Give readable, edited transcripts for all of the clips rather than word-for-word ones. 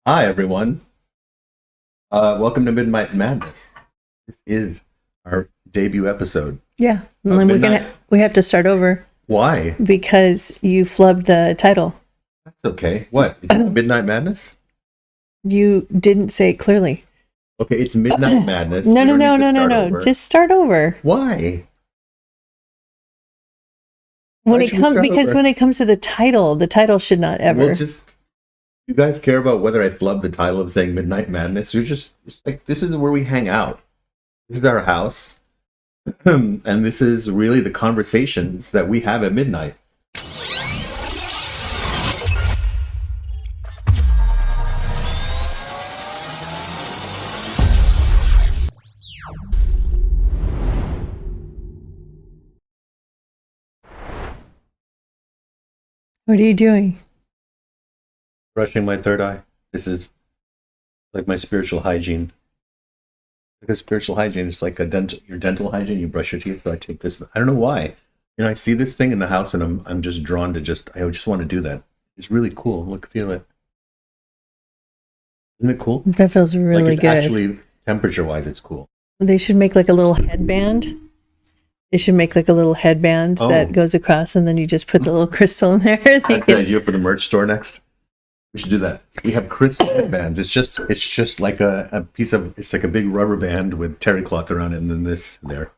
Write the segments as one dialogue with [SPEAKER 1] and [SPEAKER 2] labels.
[SPEAKER 1] Hi, everyone. Welcome to Midnight Madness. This is our debut episode.
[SPEAKER 2] Yeah, and
[SPEAKER 1] of
[SPEAKER 2] then
[SPEAKER 1] Midnight.
[SPEAKER 2] we have to start over
[SPEAKER 1] Why?
[SPEAKER 2] because you flubbed the title.
[SPEAKER 1] That's okay. What? It's Midnight Madness?
[SPEAKER 2] You didn't say it clearly.
[SPEAKER 1] Okay, it's Midnight Madness.
[SPEAKER 2] No,
[SPEAKER 1] We
[SPEAKER 2] no,
[SPEAKER 1] don't
[SPEAKER 2] no,
[SPEAKER 1] need to
[SPEAKER 2] no, no,
[SPEAKER 1] start
[SPEAKER 2] no.
[SPEAKER 1] over.
[SPEAKER 2] Just start over.
[SPEAKER 1] Why?
[SPEAKER 2] When
[SPEAKER 1] Why
[SPEAKER 2] it
[SPEAKER 1] should we
[SPEAKER 2] comes
[SPEAKER 1] start
[SPEAKER 2] because
[SPEAKER 1] over?
[SPEAKER 2] when it comes to the title should not ever.
[SPEAKER 1] Well, you guys care about whether I flubbed the title of saying Midnight Madness? It's like, this is where we hang out. This is our house. And this is really the conversations that we have at midnight.
[SPEAKER 2] What are you doing?
[SPEAKER 1] Brushing my third eye. This is like my spiritual hygiene. Because spiritual hygiene is like your dental hygiene. You brush your teeth. So I take this. I don't know why. I see this thing in the house, and I'm just drawn to I just want to do that. It's really cool. Look, feel it. Isn't it cool?
[SPEAKER 2] That feels really
[SPEAKER 1] like it's
[SPEAKER 2] good.
[SPEAKER 1] Actually, temperature-wise, it's cool.
[SPEAKER 2] They should make like a little headband. They should make like a little headband that goes across, and then you just put the little crystal in there.
[SPEAKER 1] That's the idea for the merch store next. We should do that. We have crystal headbands. It's just like a piece of, it's like a big rubber band with terry cloth around it, and then this there.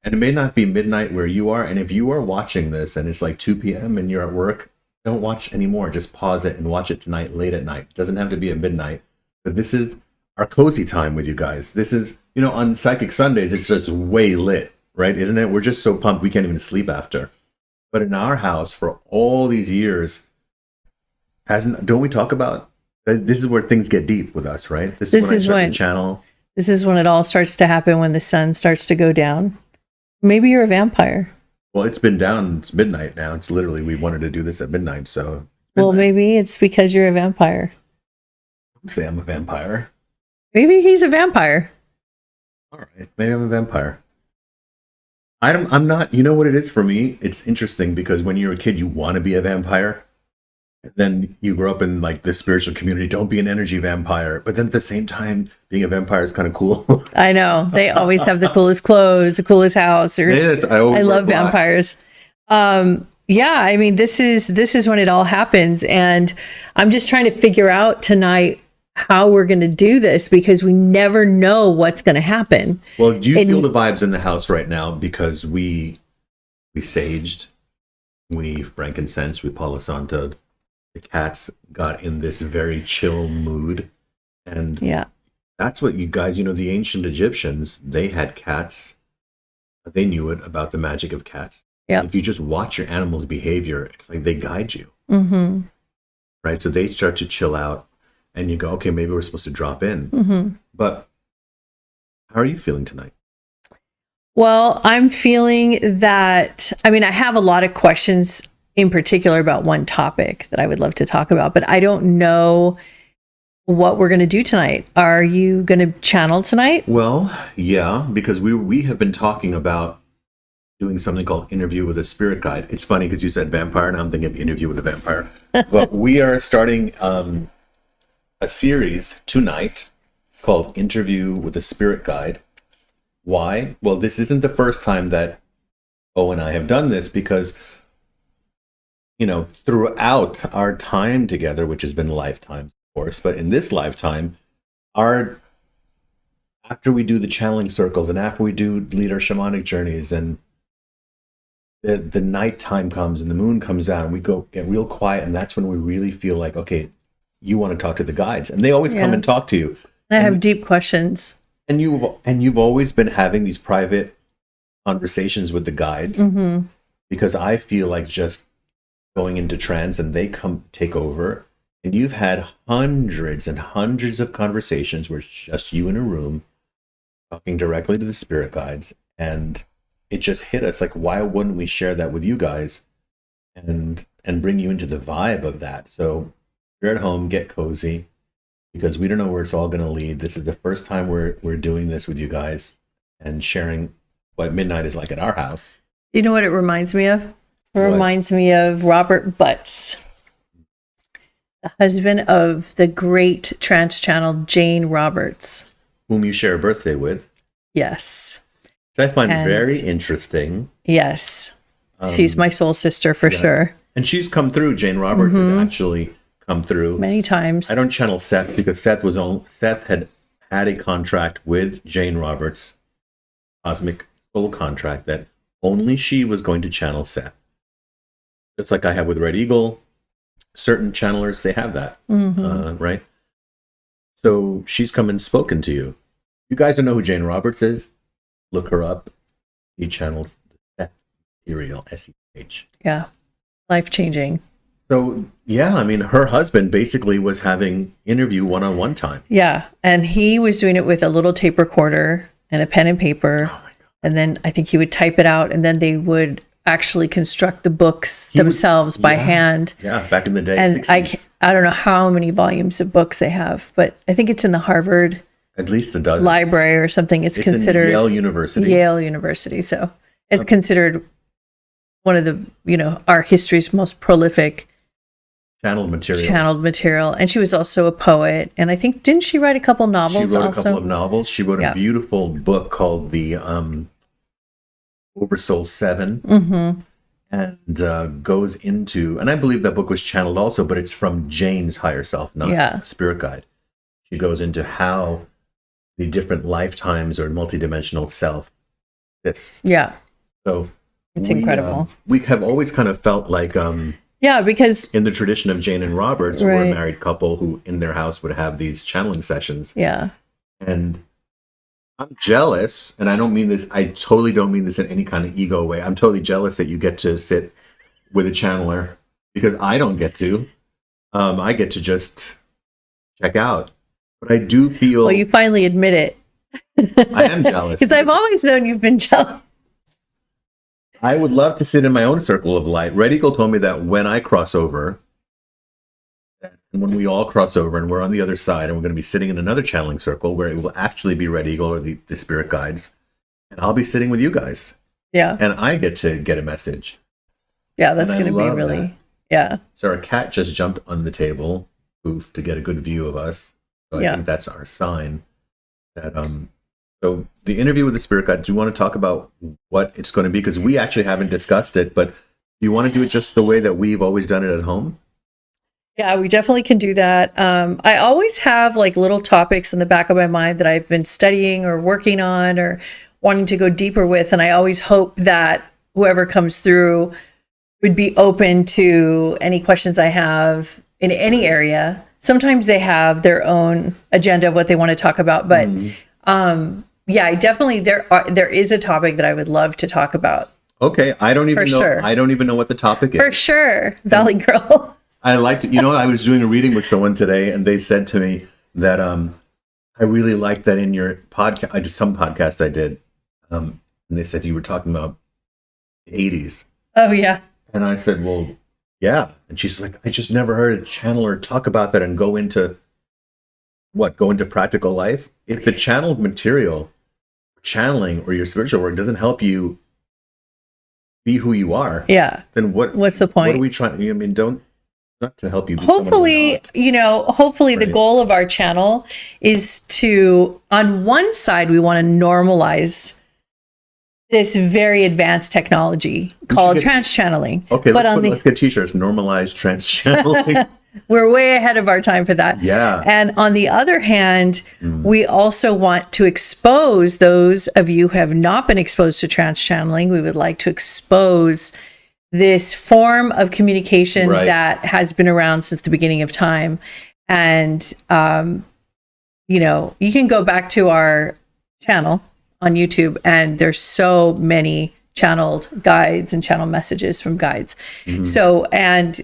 [SPEAKER 1] And it may not be midnight where you are, and if you are watching this and it's like 2 p.m. and you're at work, don't watch anymore. Just pause it and watch it tonight, late at night. It doesn't have to be at midnight. But this is our cozy time with you guys. This is, on Psychic Sundays, it's just way lit, right? Isn't it? We're just so pumped we can't even sleep after. But in our house, for all these years, don't we talk about, this is where things get deep with us, right? This is when I start to channel.
[SPEAKER 2] This is when it all starts to happen, when the sun starts to go down. Maybe you're a vampire.
[SPEAKER 1] Well, it's been down. It's midnight now. It's literally, we wanted to do this at midnight, so.
[SPEAKER 2] Well, maybe it's because you're a vampire.
[SPEAKER 1] Don't say I'm a vampire.
[SPEAKER 2] Maybe he's a vampire.
[SPEAKER 1] All right, maybe I'm a vampire. I'm not. You know what it is for me? It's interesting because when you're a kid, you want to be a vampire. Then you grow up in like the spiritual community. Don't be an energy vampire. But then at the same time, being a vampire is kind of cool.
[SPEAKER 2] I know. They always have the coolest clothes, the coolest house. I love vampires. Yeah, I mean, this is when it all happens. And I'm just trying to figure out tonight how we're going to do this, because we never know what's going to happen.
[SPEAKER 1] Well, do you feel the vibes in the house right now? Because we saged, we frankincense, we palo santo. The cats got in this very chill mood. And
[SPEAKER 2] yeah,
[SPEAKER 1] that's what you guys, the ancient Egyptians, they had cats. They knew it about the magic of cats.
[SPEAKER 2] Yeah.
[SPEAKER 1] If you just watch your animal's behavior, it's like they guide you.
[SPEAKER 2] Mm-hmm.
[SPEAKER 1] Right? So they start to chill out and you go, okay, maybe we're supposed to drop in.
[SPEAKER 2] Mm-hmm.
[SPEAKER 1] But how are you feeling tonight?
[SPEAKER 2] Well, I'm feeling that, I have a lot of questions in particular about one topic that I would love to talk about, but I don't know what we're going to do tonight. Are you going to channel tonight?
[SPEAKER 1] Well, yeah, because we have been talking about doing something called Interview with a Spirit Guide. It's funny because you said vampire, and I'm thinking Interview with a Vampire. But we are starting a series tonight called Interview with a Spirit Guide. Why? Well, this isn't the first time that O and I have done this, because throughout our time together, which has been lifetimes, of course, but in this lifetime, after we do the channeling circles and after we lead our shamanic journeys, and the nighttime comes and the moon comes out and we get real quiet, and that's when we really feel like, okay, you want to talk to the guides, and they always come and talk to you.
[SPEAKER 2] I have deep questions.
[SPEAKER 1] And you've always been having these private conversations with the guides,
[SPEAKER 2] mm-hmm.
[SPEAKER 1] because I feel like just going into trance and they come take over, and you've had hundreds and hundreds of conversations where it's just you in a room talking directly to the spirit guides, and it just hit us like, why wouldn't we share that with you guys and bring you into the vibe of that? So you're at home, get cozy, because we don't know where it's all going to lead. This is the first time we're doing this with you guys and sharing what midnight is like at our house.
[SPEAKER 2] You know what it reminds me of? It reminds me of Robert Butts. the husband of the great trance channel Jane Roberts.
[SPEAKER 1] Whom you share a birthday with.
[SPEAKER 2] Yes.
[SPEAKER 1] Which I find very interesting.
[SPEAKER 2] Yes. She's my soul sister for sure.
[SPEAKER 1] And she's come through. Jane Roberts has actually come through
[SPEAKER 2] many times.
[SPEAKER 1] I don't channel Seth because Seth had a contract with Jane Roberts, cosmic soul contract, that only she was going to channel Seth. It's like I have with Red Eagle. Certain channelers, they have that, right? So she's come and spoken to you. You guys don't know who Jane Roberts is? Look her up. She channels the Seth material, SEH.
[SPEAKER 2] Yeah, life-changing.
[SPEAKER 1] So, yeah, I mean, her husband basically was having interview one-on-one time.
[SPEAKER 2] Yeah, and he was doing it with a little tape recorder and a pen and paper. Oh my God. And then I think he would type it out, and then they would actually construct the books themselves by hand.
[SPEAKER 1] Yeah, back in the day,
[SPEAKER 2] and
[SPEAKER 1] 60s.
[SPEAKER 2] I don't know how many volumes of books they have, but I think it's in the Harvard
[SPEAKER 1] at least a dozen
[SPEAKER 2] library or something. It's considered
[SPEAKER 1] in Yale University.
[SPEAKER 2] Yale University, so it's considered one of the our history's most prolific channeled material. And she was also a poet, and I think didn't she write a couple novels?
[SPEAKER 1] She wrote a couple of novels. She wrote a beautiful book called the Oversoul 7, and goes into, and I believe that book was channeled also, but it's from Jane's higher self, not spirit guide. She goes into how the different lifetimes or multidimensional self exists. Yeah. So
[SPEAKER 2] it's incredible.
[SPEAKER 1] We have always kind of felt like,
[SPEAKER 2] because
[SPEAKER 1] in the tradition of Jane and Roberts, who were a married couple who in their house would have these channeling sessions.
[SPEAKER 2] Yeah.
[SPEAKER 1] And I'm jealous, and I totally don't mean this in any kind of ego way. I'm totally jealous that you get to sit with a channeler because I don't get to. I get to just check out. But I do feel...
[SPEAKER 2] Well, you finally admit it.
[SPEAKER 1] I am jealous.
[SPEAKER 2] Because I've always known you've been jealous.
[SPEAKER 1] I would love to sit in my own circle of light. Red Eagle told me that when I cross over, and when we all cross over and we're on the other side and we're going to be sitting in another channeling circle where it will actually be Red Eagle or the spirit guides, and I'll be sitting with you guys.
[SPEAKER 2] Yeah.
[SPEAKER 1] And I get to get a message.
[SPEAKER 2] Yeah, that's going to be really...
[SPEAKER 1] that.
[SPEAKER 2] Yeah.
[SPEAKER 1] So our cat just jumped on the table, to get a good view of us. So I think that's our sign. That So the interview with the spirit guide, do you want to talk about what it's going to be? Because we actually haven't discussed it, but do you want to do it just the way that we've always done it at home?
[SPEAKER 2] Yeah, we definitely can do that. I always have like little topics in the back of my mind that I've been studying or working on or wanting to go deeper with. And I always hope that whoever comes through would be open to any questions I have in any area. Sometimes they have their own agenda of what they want to talk about, but I definitely there is a topic that I would love to talk about.
[SPEAKER 1] Okay, I don't even know. I don't even know what the topic is.
[SPEAKER 2] For sure, Valley Girl.
[SPEAKER 1] I liked it. I was doing a reading with someone today, and they said to me that I really liked that in your podcast. I did some podcast I did, and they said you were talking about the 80s.
[SPEAKER 2] Oh yeah.
[SPEAKER 1] And I said, well, yeah. And she's like, I just never heard a channeler talk about that and go into practical life. If the channeled material, channeling, or your spiritual work doesn't help you be who you are, then what's the point? What are we trying? I mean, not to help you.
[SPEAKER 2] Hopefully, hopefully the goal of our channel is to, on one side, we want to normalize this very advanced technology called trance channeling.
[SPEAKER 1] Okay, let's get t-shirts. Normalize trance channeling.
[SPEAKER 2] We're way ahead of our time for that.
[SPEAKER 1] Yeah.
[SPEAKER 2] And on the other hand, we also want to expose those of you who have not been exposed to trance channeling. We would like to expose this form of communication that has been around since the beginning of time. And, you can go back to our channel on YouTube, and there's so many channeled guides and channel messages from guides. So, and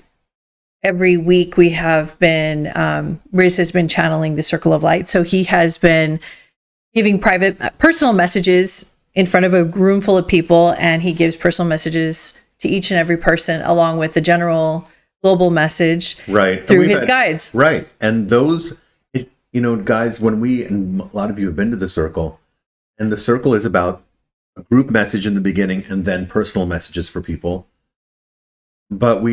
[SPEAKER 2] every week we have been, Riz has been channeling the Circle of Light. So he has been giving personal messages in front of a room full of people, and he gives personal messages to each and every person along with the general global message through his guides.
[SPEAKER 1] Right. And those, guys, and a lot of you have been to the Circle, and the Circle is about a group message in the beginning and then personal messages for people. But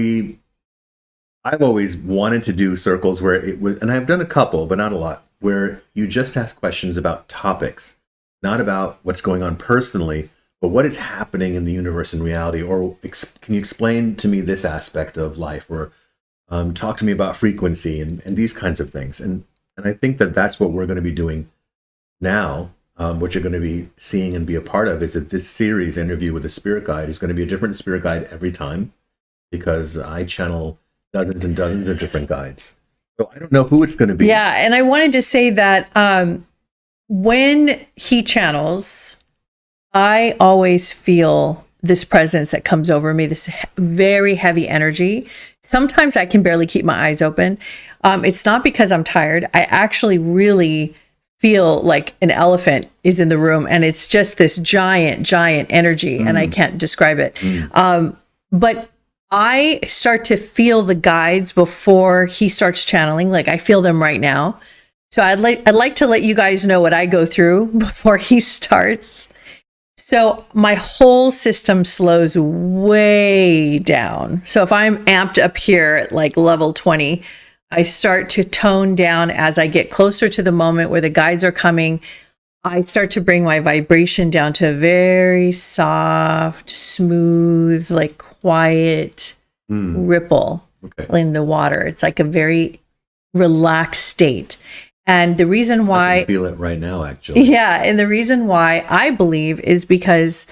[SPEAKER 1] I've always wanted to do circles where it was, and I've done a couple, but not a lot, where you just ask questions about topics, not about what's going on personally, but what is happening in the universe and reality, or can you explain to me this aspect of life, or talk to me about frequency and these kinds of things. And I think that that's what we're going to be doing now. What you're going to be seeing and be a part of is that this series, Interview with a Spirit Guide, is going to be a different spirit guide every time, because I channel dozens and dozens of different guides. So I don't know who it's going to be.
[SPEAKER 2] Yeah, and I wanted to say that when he channels, I always feel this presence that comes over me, this very heavy energy. Sometimes I can barely keep my eyes open. It's not because I'm tired. I actually really feel like an elephant is in the room, and it's just this giant energy, and I can't describe it. But I start to feel the guides before he starts channeling. Like, I feel them right now. So I'd like to let you guys know what I go through before he starts. So my whole system slows way down. So if I'm amped up here at like level 20, I start to tone down as I get closer to the moment where the guides are coming. I start to bring my vibration down to a very soft, smooth, like quiet ripple in the water. It's like a very relaxed state. And the reason why
[SPEAKER 1] I can feel it right now, actually.
[SPEAKER 2] Yeah, and the reason why I believe is because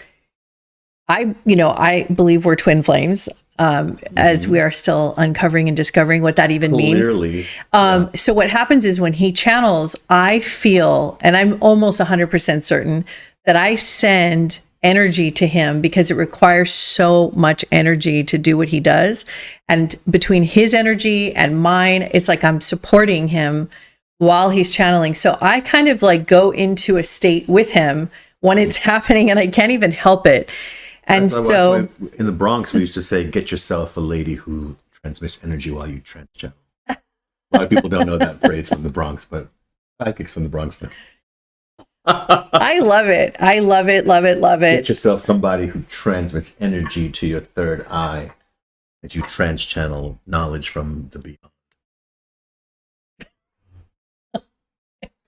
[SPEAKER 2] I believe we're twin flames, as we are still uncovering and discovering what that even
[SPEAKER 1] Clearly.
[SPEAKER 2] means. So what happens is when he channels, I feel, and I'm almost 100% certain that I send energy to him, because it requires so much energy to do what he does. And between his energy and mine, it's like I'm supporting him while he's channeling. So I kind of like go into a state with him when it's happening, and I can't even help it. And so
[SPEAKER 1] in the Bronx, we used to say, get yourself a lady who transmits energy while you trance channel. A lot of people don't know that phrase from the Bronx, but psychics from the Bronx know.
[SPEAKER 2] I love it. I love it, love it, love it.
[SPEAKER 1] Get yourself somebody who transmits energy to your third eye as you trance channel knowledge from the beyond.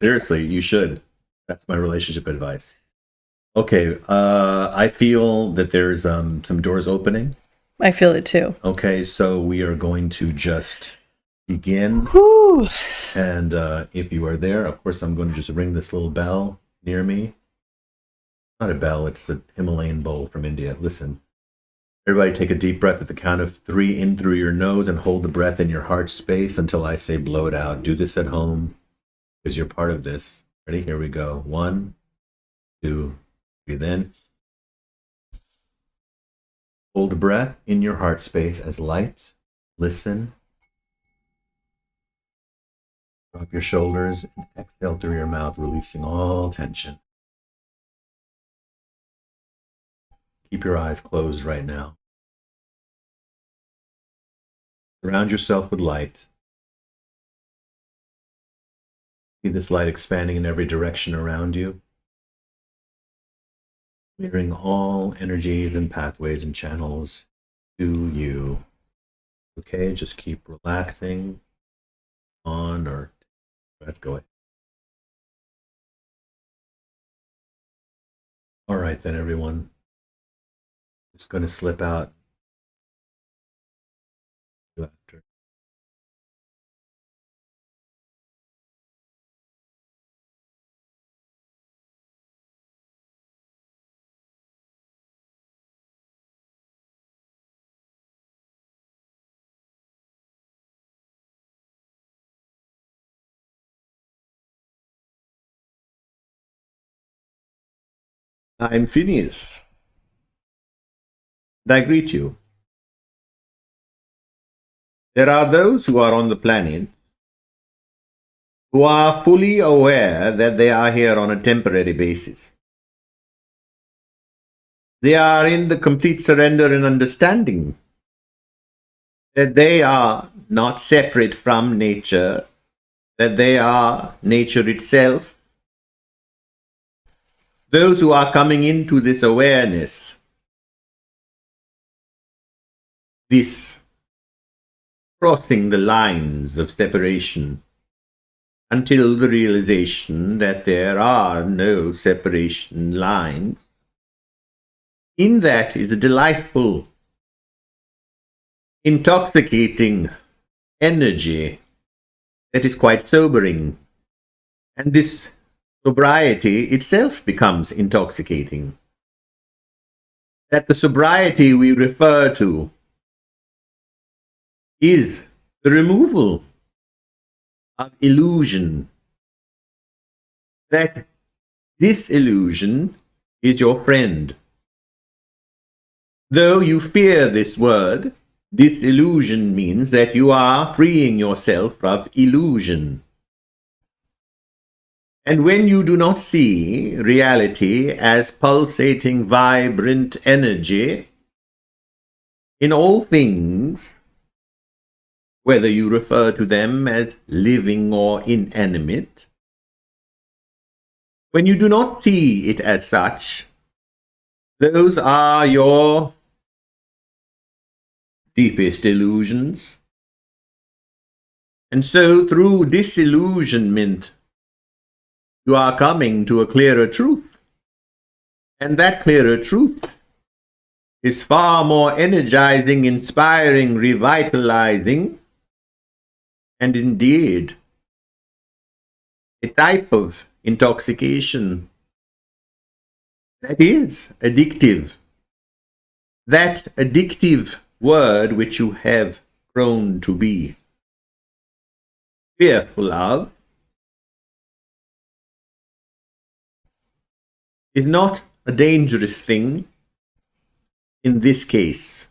[SPEAKER 1] Seriously, you should. That's my relationship advice. Okay, I feel that there's some doors opening.
[SPEAKER 2] I feel it too.
[SPEAKER 1] Okay, so we are going to just begin.
[SPEAKER 2] Whew.
[SPEAKER 1] And if you are there, of course, I'm going to just ring this little bell near me. Not a bell, it's the Himalayan bowl from India. Listen. Everybody take a deep breath at the count of 3 in through your nose and hold the breath in your heart space until I say blow it out. Do this at home because you're part of this. Ready? Here we go. 1, 2, breathe in. Hold the breath in your heart space as light. Listen. Drop your shoulders and exhale through your mouth, releasing all tension. Keep your eyes closed right now. Surround yourself with light. See this light expanding in every direction around you, clearing all energies and pathways and channels to you. Okay, just keep relaxing on or breath going. All right then, everyone. Just going to slip out after. I'm Phineas. And I greet you. There are those who are on the planet who are fully aware that they are here on a temporary basis. They are in the complete surrender and understanding that they are not separate from nature, that they are nature itself. Those who are coming into this awareness, this crossing the lines of separation until the realization that there are no separation lines. In that is a delightful, intoxicating energy that is quite sobering. And this sobriety itself becomes intoxicating. That the sobriety we refer to is the removal of illusion. That disillusion is your friend. Though you fear this word, disillusion means that you are freeing yourself of illusion. And when you do not see reality as pulsating, vibrant energy in all things, whether you refer to them as living or inanimate, when you do not see it as such, those are your deepest illusions. And so through disillusionment, you are coming to a clearer truth. And that clearer truth is far more energizing, inspiring, revitalizing, and indeed a type of intoxication that is addictive. That addictive word which you have grown to be fearful of is not a dangerous thing in this case.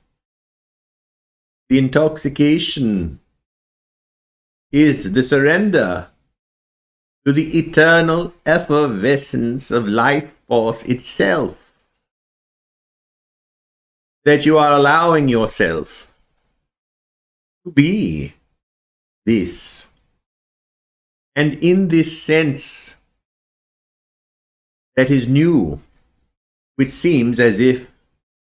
[SPEAKER 1] The intoxication is the surrender to the eternal effervescence of life force itself. That you are allowing yourself to be this. And in this sense that is new, which seems as if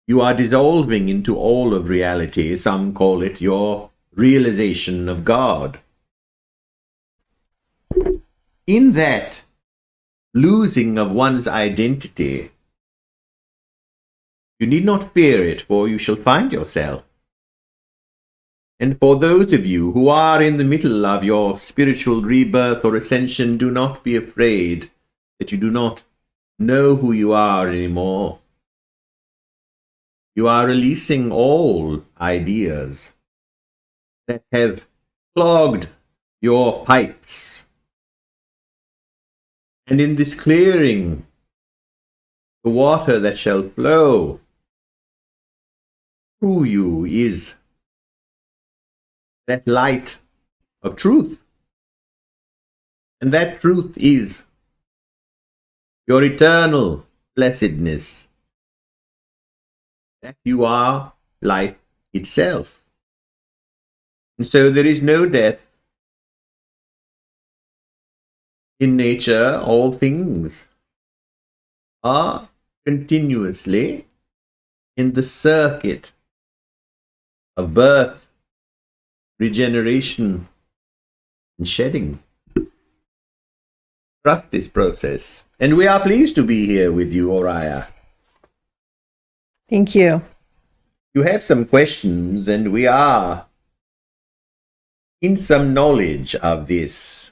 [SPEAKER 1] you are dissolving into all of reality, some call it your realization of God. In that losing of one's identity, you need not fear it, for you shall find yourself. And for those of you who are in the middle of your spiritual rebirth or ascension, do not be afraid that you do not know who you are anymore. You are releasing all ideas that have clogged your pipes. And in this clearing, the water that shall flow through you is that light of truth. And that truth is your eternal blessedness, that you are life itself. And so there is no death. In nature, all things are continuously in the circuit of birth, regeneration, and shedding. Trust this process. And we are pleased to be here with you, Oriah.
[SPEAKER 2] Thank you.
[SPEAKER 1] You have some questions, and we are in some knowledge of this.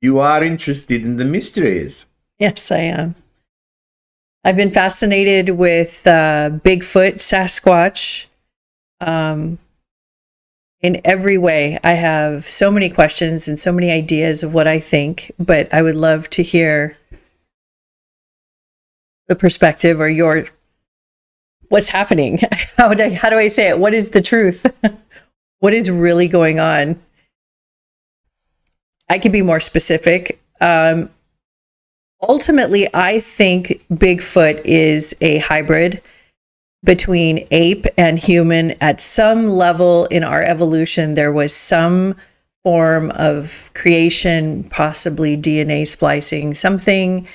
[SPEAKER 1] You are interested in the mysteries.
[SPEAKER 2] Yes, I am. I've been fascinated with Bigfoot, Sasquatch. In every way, I have so many questions and so many ideas of what I think, but I would love to hear the perspective or what's happening. How do I say it? What is the truth? What is really going on? I could be more specific. Ultimately, I think Bigfoot is a hybrid between ape and human. At some level in our evolution, there was some form of creation, possibly DNA splicing, something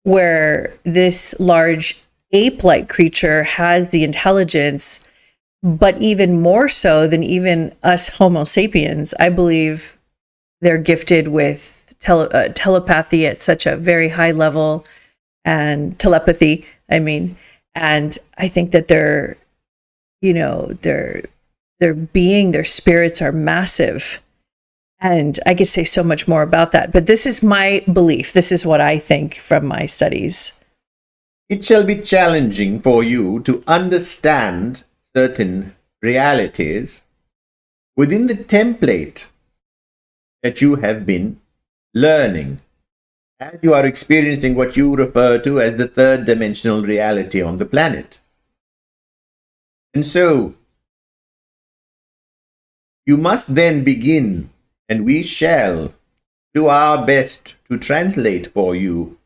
[SPEAKER 2] where this large ape-like creature has the intelligence But even more so than even us Homo sapiens, I believe they're gifted with telepathy at such a very high level, and telepathy, I mean. And I think that their spirits are massive. And I could say so much more about that. But this is my belief. This is what I think from my studies.
[SPEAKER 1] It shall be challenging for you to understand certain realities within the template that you have been learning, as you are experiencing what you refer to as the third dimensional reality on the planet. And so, you must then begin, and we shall do our best to translate for you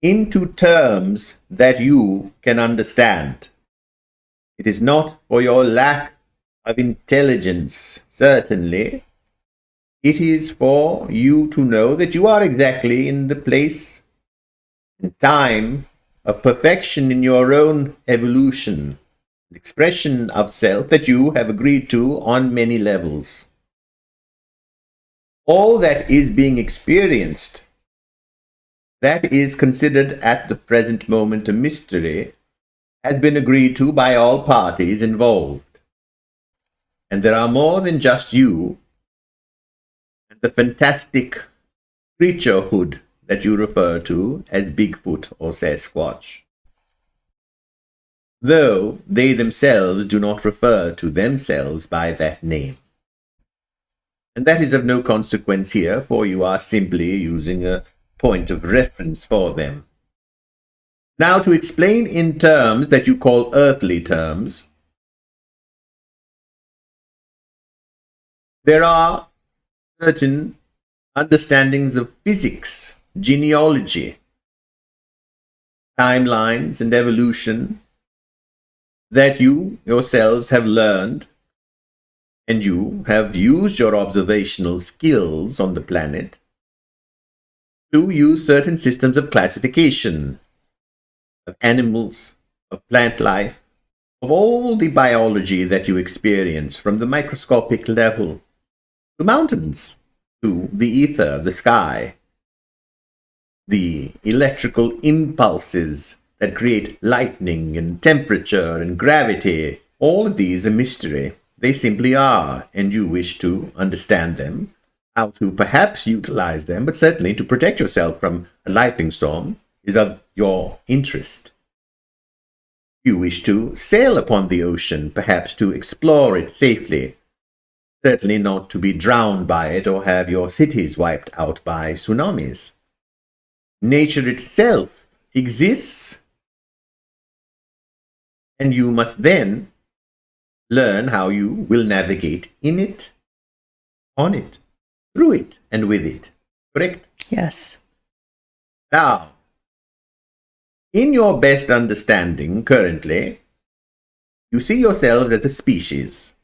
[SPEAKER 1] into terms that you can understand. It is not for your lack of intelligence, certainly. It is for you to know that you are exactly in the place and time of perfection in your own evolution, expression of self that you have agreed to on many levels. All that is being experienced, that is considered at the present moment a mystery, has been agreed to by all parties involved. And there are more than just you and the fantastic creaturehood that you refer to as Bigfoot or Sasquatch, though they themselves do not refer to themselves by that name. And that is of no consequence here, for you are simply using a point of reference for them. Now, to explain in terms that you call earthly terms, there are certain understandings of physics, genealogy, timelines, and evolution that you yourselves have learned, and you have used your observational skills on the planet to use certain systems of classification of animals, of plant life, of all the biology that you experience from the microscopic level, to mountains, to the ether, the sky, the electrical impulses that create lightning and temperature and gravity. All of these are mystery. They simply are, and you wish to understand them, how to perhaps utilize them, but certainly to protect yourself from a lightning storm is of your interest. You wish to sail upon the ocean, perhaps to explore it safely, certainly not to be drowned by it or have your cities wiped out by tsunamis. Nature itself exists, and you must then learn how you will navigate in it, on it, through it, and with it. Correct?
[SPEAKER 2] Yes.
[SPEAKER 1] Now, in your best understanding currently, you see yourselves as a species.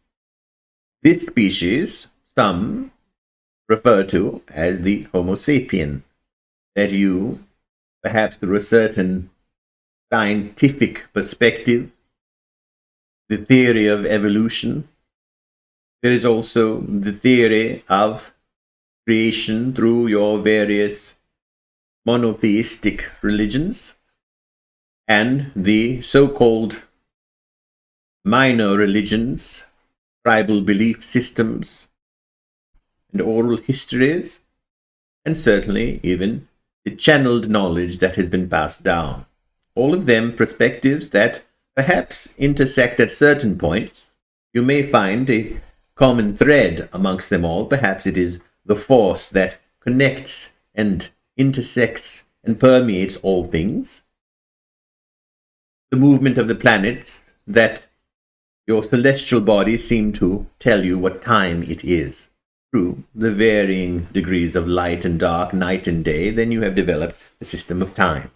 [SPEAKER 1] This species, some refer to as the Homo sapien, that you, perhaps through a certain scientific perspective, the theory of evolution, there is also the theory of creation through your various monotheistic religions, and the so-called minor religions, tribal belief systems, and oral histories, and certainly even the channeled knowledge that has been passed down. All of them perspectives that perhaps intersect at certain points. You may find a common thread amongst them all. Perhaps it is the force that connects and intersects and permeates all things. The movement of the planets that your celestial bodies seem to tell you what time it is. Through the varying degrees of light and dark, night and day, then you have developed a system of time.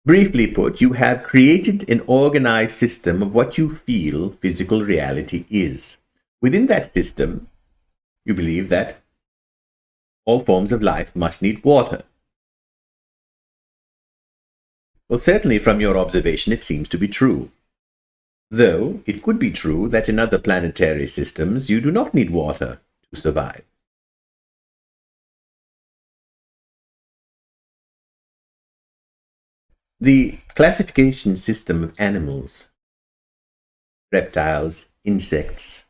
[SPEAKER 1] Briefly put, you have created an organized system of what you feel physical reality is. Within that system, you believe that all forms of life must need water. Well, certainly from your observation, it seems to be true. Though it could be true that in other planetary systems you do not need water to survive. The classification system of animals, reptiles, insects,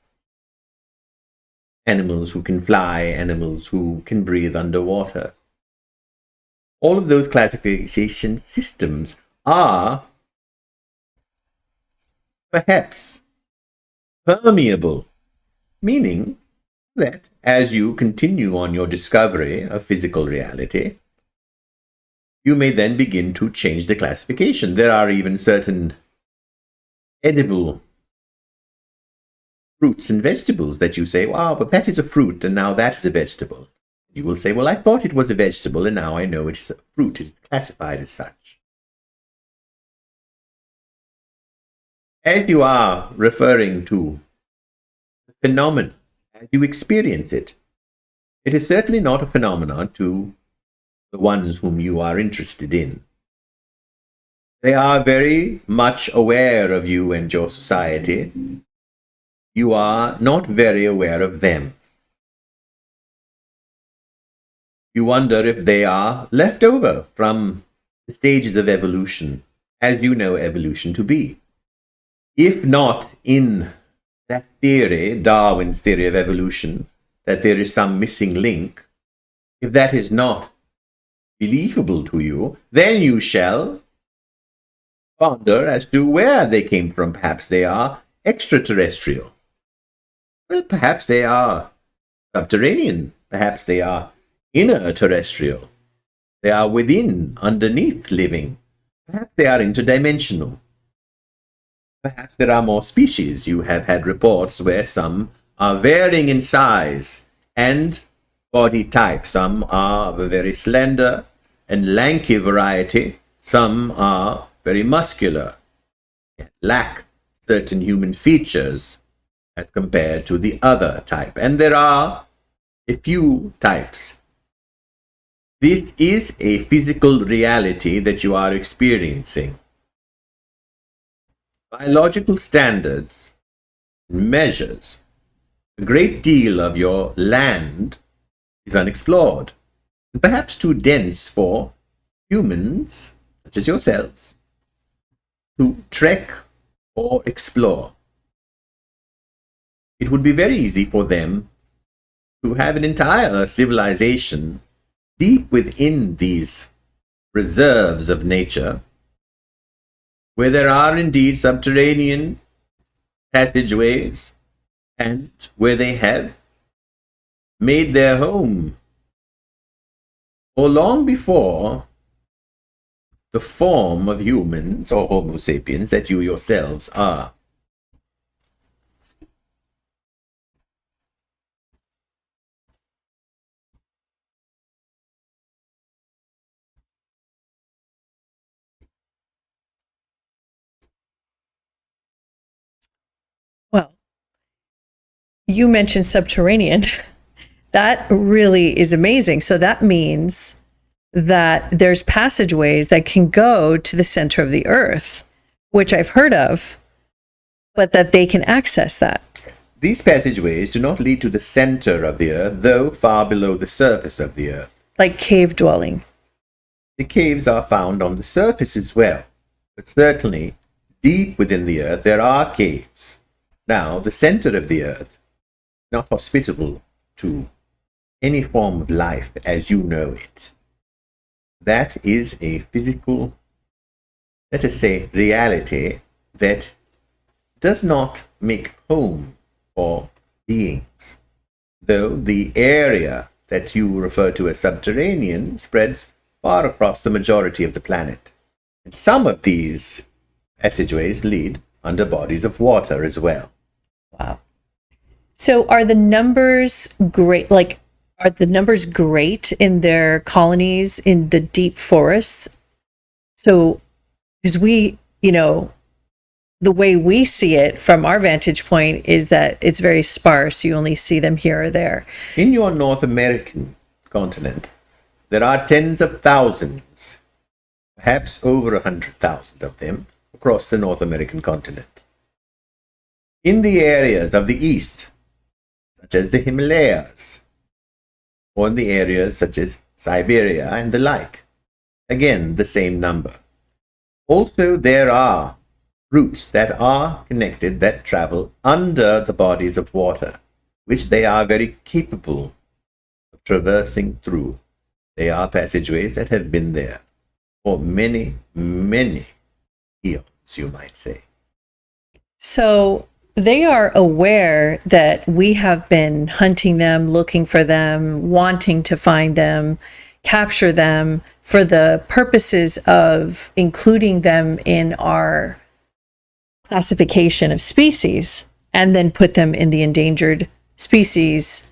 [SPEAKER 1] animals who can fly, animals who can breathe underwater, all of those classification systems are perhaps permeable, meaning that as you continue on your discovery of physical reality, you may then begin to change the classification. There are even certain edible fruits and vegetables that you say, wow, but that is a fruit and now that is a vegetable. You will say, well, I thought it was a vegetable and now I know it is a fruit. It is classified as such. As you are referring to the phenomenon, as you experience it, it is certainly not a phenomenon to the ones whom you are interested in. They are very much aware of you and your society. You are not very aware of them. You wonder if they are left over from the stages of evolution, as you know evolution to be. If not in that theory, Darwin's theory of evolution, that there is some missing link, if that is not believable to you, then you shall ponder as to where they came from. Perhaps they are extraterrestrial. Well, perhaps they are subterranean. Perhaps they are inner terrestrial. They are within, underneath living. Perhaps they are interdimensional. Perhaps there are more species. You have had reports where some are varying in size and body type. Some are of a very slender and lanky variety. Some are very muscular, lack certain human features as compared to the other type. And there are a few types. This is a physical reality that you are experiencing. Biological standards, measures, a great deal of your land is unexplored, and perhaps too dense for humans, such as yourselves, to trek or explore. It would be very easy for them to have an entire civilization deep within these reserves of nature, where there are indeed subterranean passageways, and where they have made their home for long before the form of humans or Homo sapiens that you yourselves are.
[SPEAKER 2] Well, you mentioned subterranean. That really is amazing. So that means that there's passageways that can go to the center of the earth, which I've heard of, but that they can access that.
[SPEAKER 1] These passageways do not lead to the center of the earth, though far below the surface of the earth.
[SPEAKER 2] Like cave dwelling.
[SPEAKER 1] The caves are found on the surface as well, but certainly deep within the earth there are caves. Now, the center of the earth is not hospitable to any form of life as you know it. That is a physical, let us say, reality that does not make home for beings, though the area that you refer to as subterranean spreads far across the majority of the planet. And some of these passageways lead under bodies of water as well.
[SPEAKER 2] Wow. So are the numbers great? Like, are the numbers great in their colonies in the deep forests? So, because we, the way we see it from our vantage point is that it's very sparse. You only see them here or there.
[SPEAKER 1] In your North American continent, there are tens of thousands, perhaps over 100,000 of them across the North American continent. in the areas of the east, such as the Himalayas, or in the areas such as Siberia and the like. Again, the same number. Also, there are roots that are connected that travel under the bodies of water, which they are very capable of traversing through. They are passageways that have been there for many, many eons, you might say.
[SPEAKER 2] So they are aware that we have been hunting them, looking for them, wanting to find them, capture them for the purposes of including them in our classification of species, and then put them in the endangered species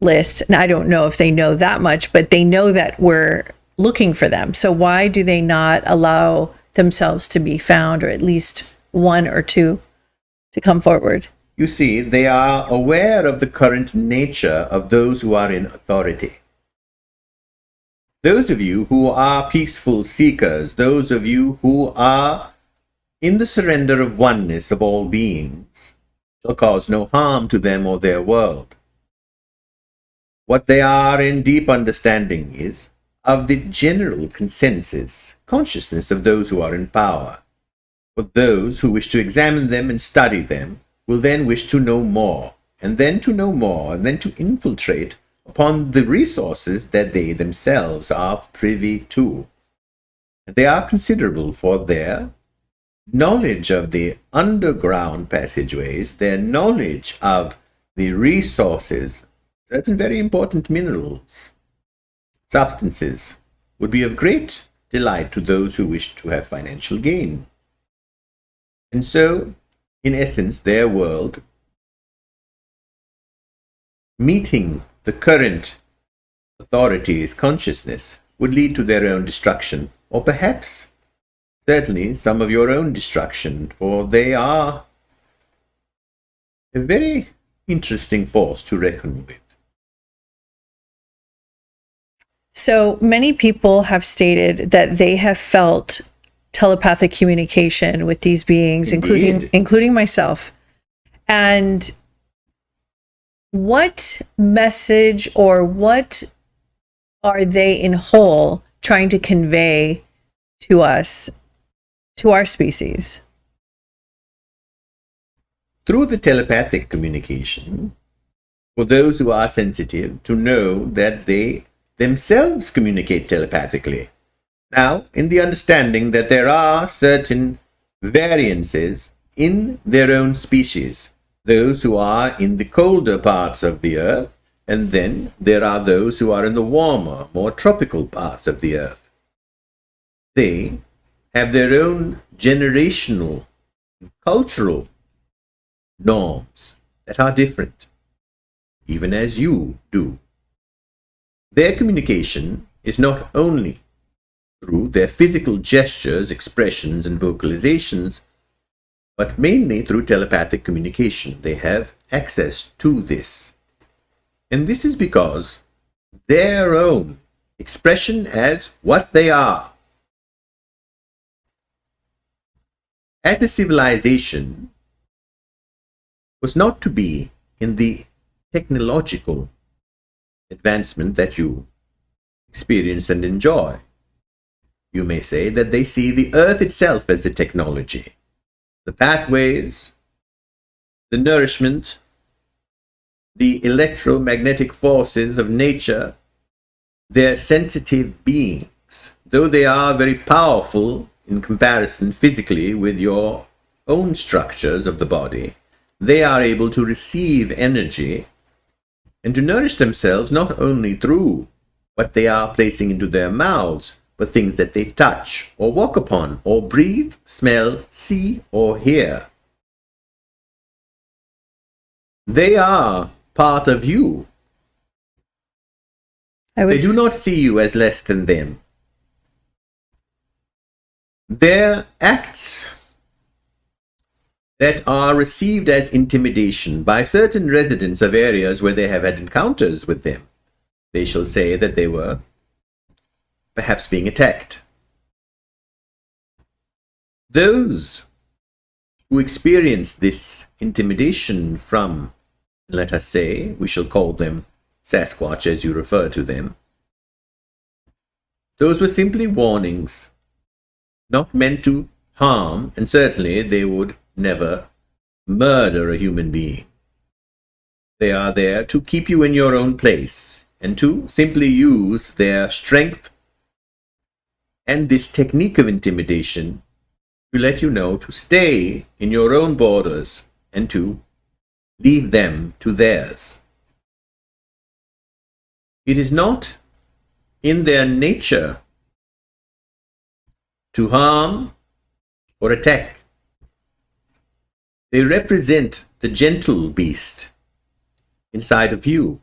[SPEAKER 2] list. And I don't know if they know that much, but they know that we're looking for them. So why do they not allow themselves to be found, or at least one or two to come forward?
[SPEAKER 1] You see, they are aware of the current nature of those who are in authority. Those of you who are peaceful seekers, those of you who are in the surrender of oneness of all beings, shall cause no harm to them or their world. What they are in deep understanding is of the general consensus, consciousness of those who are in power. But those who wish to examine them and study them will then wish to know more, and then to know more, and then to infiltrate upon the resources that they themselves are privy to. They are considerable for their knowledge of the underground passageways, their knowledge of the resources, certain very important minerals, substances, would be of great delight to those who wish to have financial gain. And so, in essence, their world, meeting the current authorities' consciousness, would lead to their own destruction, or perhaps certainly some of your own destruction, for they are a very interesting force to reckon with.
[SPEAKER 2] So many people have stated that they have felt telepathic communication with these beings, including myself. And what message, or what are they in whole trying to convey to us, to our species?
[SPEAKER 1] Through the telepathic communication, for those who are sensitive to know that they themselves communicate telepathically. Now, in the understanding that there are certain variances in their own species, those who are in the colder parts of the earth, and then there are those who are in the warmer, more tropical parts of the earth. They have their own generational, cultural norms that are different, even as you do. Their communication is not only through their physical gestures, expressions, and vocalizations, but mainly through telepathic communication. They have access to this. And this is because their own expression as what they are, as a civilization, was not to be in the technological advancement that you experience and enjoy. You may say that they see the earth itself as a technology. The pathways, the nourishment, the electromagnetic forces of nature, they're sensitive beings. Though they are very powerful in comparison physically with your own structures of the body, they are able to receive energy and to nourish themselves not only through what they are placing into their mouths, but things that they touch or walk upon or breathe, smell, see, or hear. They are part of you. They do not see you as less than them. Their acts that are received as intimidation by certain residents of areas where they have had encounters with them, they shall say that they were perhaps being attacked. Those who experience this intimidation from, let us say, we shall call them Sasquatch as you refer to them, those were simply warnings, not meant to harm, and certainly they would never murder a human being. They are there to keep you in your own place and to simply use their strength and this technique of intimidation to let you know to stay in your own borders and to leave them to theirs. It is not in their nature to harm or attack. They represent the gentle beast inside of you.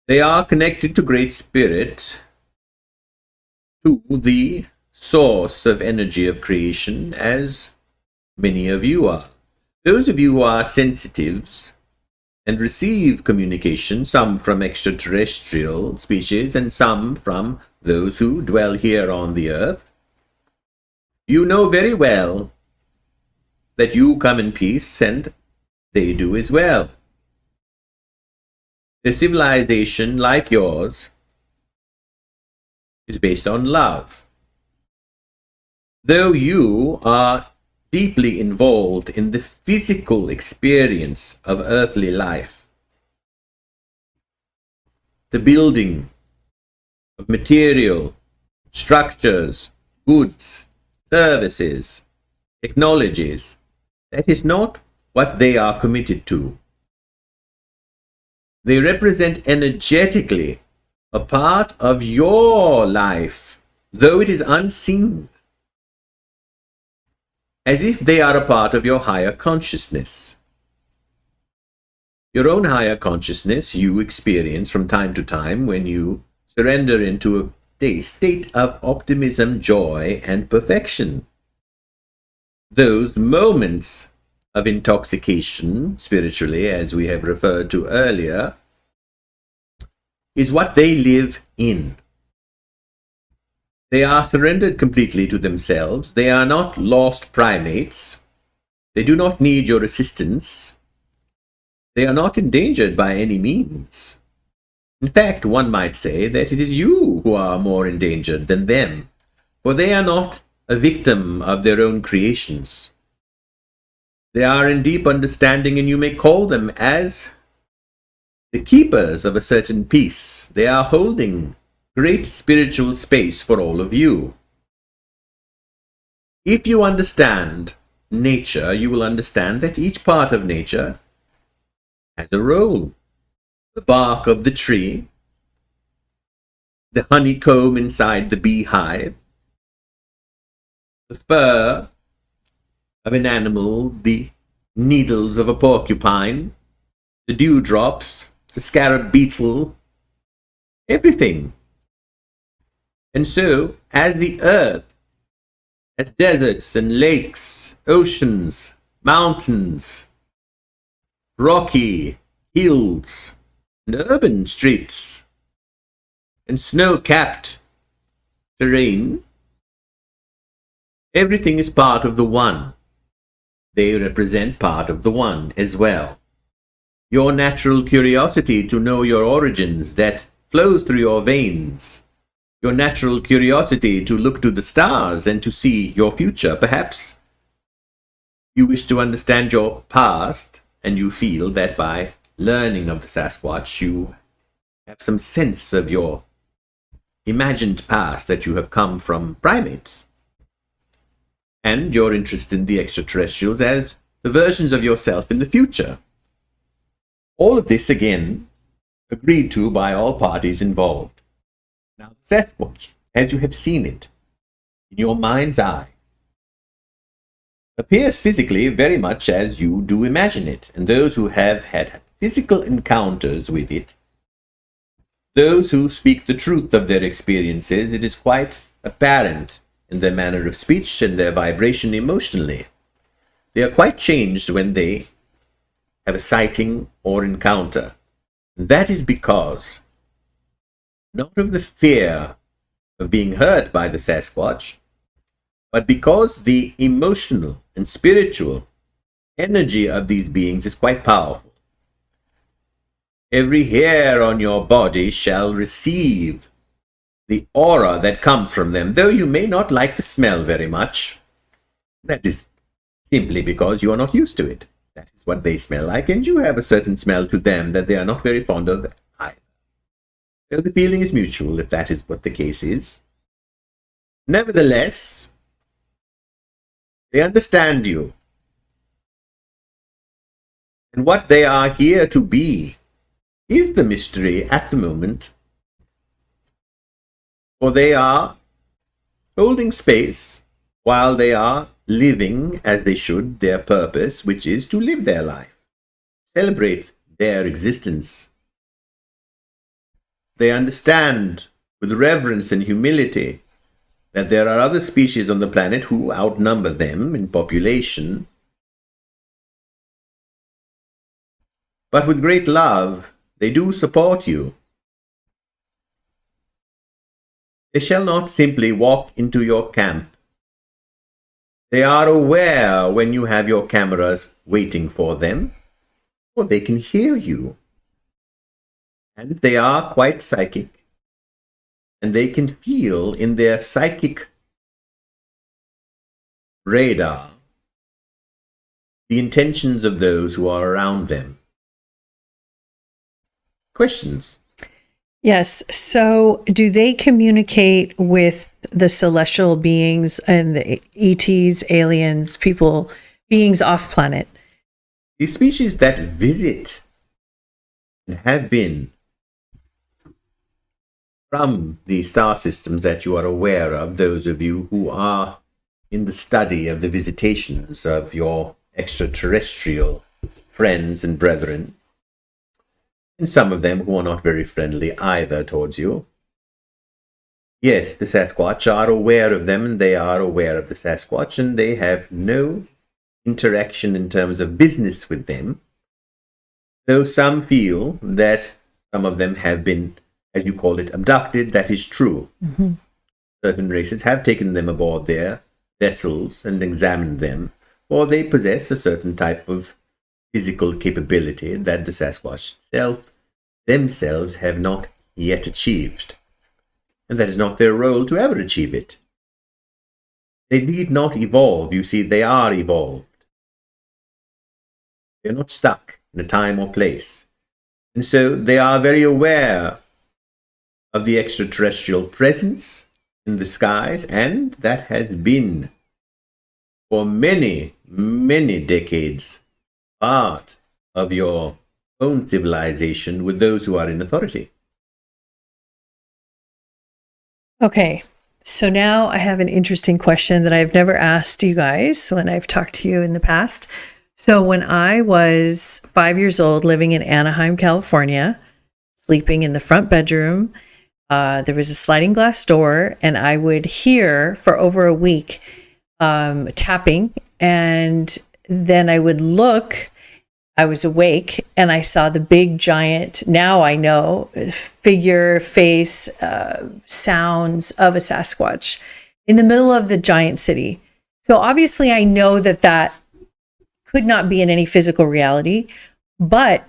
[SPEAKER 1] They are connected to Great Spirit, to the source of energy of creation, as many of you are. Those of you who are sensitives and receive communication, some from extraterrestrial species and some from those who dwell here on the earth, you know very well that you come in peace and they do as well. A civilization like yours is based on love. Though you are deeply involved in the physical experience of earthly life, the building of material structures, goods, services, technologies, that is not what they are committed to. They represent energetically a part of your life, though it is unseen, as if they are a part of your higher consciousness. Your own higher consciousness you experience from time to time when you surrender into a state of optimism, joy, and perfection. Those moments of intoxication, spiritually, as we have referred to earlier, is what they live in. They are surrendered completely to themselves. They are not lost primates. They do not need your assistance. They are not endangered by any means. In fact, one might say that it is you who are more endangered than them, for they are not a victim of their own creations. They are in deep understanding, and you may call them as the keepers of a certain peace. They are holding great spiritual space for all of you. If you understand nature, you will understand that each part of nature has a role. The bark of the tree, the honeycomb inside the beehive, the fur of an animal, the needles of a porcupine, the dewdrops, the scarab beetle, everything. And so, as the earth has deserts and lakes, oceans, mountains, rocky hills, and urban streets, and snow-capped terrain, everything is part of the one. They represent part of the one as well. Your natural curiosity to know your origins that flows through your veins, your natural curiosity to look to the stars and to see your future. Perhaps you wish to understand your past, and you feel that by learning of the Sasquatch, you have some sense of your imagined past, that you have come from primates. And you're interested in the extraterrestrials as the versions of yourself in the future. All of this, again, agreed to by all parties involved. Now, the Sasquatch, as you have seen it in your mind's eye, appears physically very much as you do imagine it, and those who have had physical encounters with it, those who speak the truth of their experiences, it is quite apparent in their manner of speech and their vibration emotionally. They are quite changed when they have a sighting or encounter. And that is because, not of the fear of being hurt by the Sasquatch, but because the emotional
[SPEAKER 3] and spiritual energy of these beings is quite powerful. Every hair on your body shall receive the aura that comes from them, though you may not like the smell very much. That is simply because you are not used to it. That is what they smell like, and you have a certain smell to them that they are not very fond of either. So the feeling is mutual, if that is what the case is. Nevertheless, they understand you. And what they are here to be is the mystery at the moment. For they are holding space while they are living as they should their purpose, which is to live their life, celebrate their existence. They understand with reverence and humility that there are other species on the planet who outnumber them in population. But with great love, they do support you. They shall not simply walk into your camp. They are aware when you have your cameras waiting for them, or they can hear you. And they are quite psychic, and they can feel in their psychic radar the intentions of those who are around them. Questions?
[SPEAKER 2] Yes. So do they communicate with the celestial beings and the ETs, aliens, people, beings off planet?
[SPEAKER 3] The species that visit and have been from the star systems that you are aware of, those of you who are in the study of the visitations of your extraterrestrial friends and brethren, and some of them who are not very friendly either towards you. Yes, the Sasquatch are aware of them, and they are aware of the Sasquatch, and they have no interaction in terms of business with them, though some feel that some of them have been, as you call it, abducted. That is true.
[SPEAKER 2] Mm-hmm.
[SPEAKER 3] Certain races have taken them aboard their vessels and examined them, or they possess a certain type of physical capability that the Sasquatch themselves have not yet achieved. And that is not their role to ever achieve it. They need not evolve. You see, they are evolved. They're not stuck in a time or place. And so they are very aware of the extraterrestrial presence in the skies, and that has been for many, many decades part of your own civilization with those who are in authority.
[SPEAKER 2] Okay. So now I have an interesting question that I've never asked you guys when I've talked to you in the past. So when I was 5 years old, living in Anaheim, California, sleeping in the front bedroom, there was a sliding glass door, and I would hear for over a week tapping, and then I would look. I was awake, and I saw the big giant, now I know, figure, face, sounds of a Sasquatch in the middle of the giant city. So obviously I know that that could not be in any physical reality, but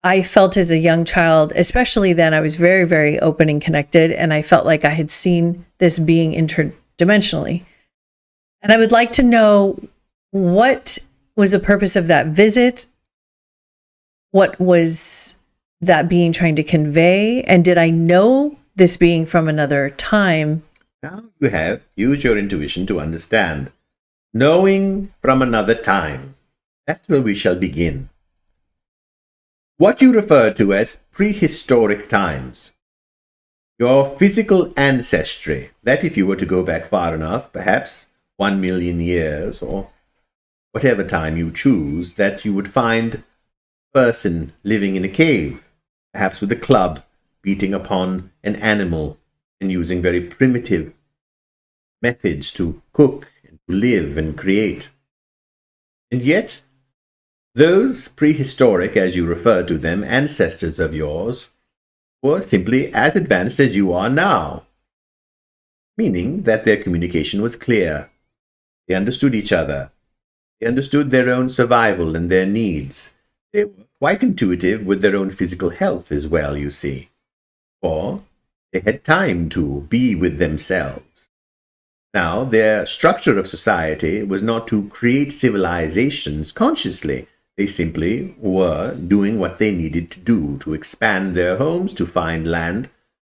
[SPEAKER 2] I felt as a young child, especially then, I was very, very open and connected, and I felt like I had seen this being interdimensionally. And I would like to know, what was the purpose of that visit? What was that being trying to convey? And did I know this being from another time?
[SPEAKER 3] Now you have used your intuition to understand. Knowing from another time. That's where we shall begin. What you refer to as prehistoric times. Your physical ancestry, that if you were to go back far enough, perhaps 1 million years, or whatever time you choose, that you would find person living in a cave, perhaps with a club, beating upon an animal and using very primitive methods to cook and to live and create. And yet, those prehistoric, as you refer to them, ancestors of yours, were simply as advanced as you are now, meaning that their communication was clear. They understood each other. They understood their own survival and their needs. They were quite intuitive with their own physical health as well, you see. For they had time to be with themselves. Now, their structure of society was not to create civilizations consciously. They simply were doing what they needed to do to expand their homes, to find land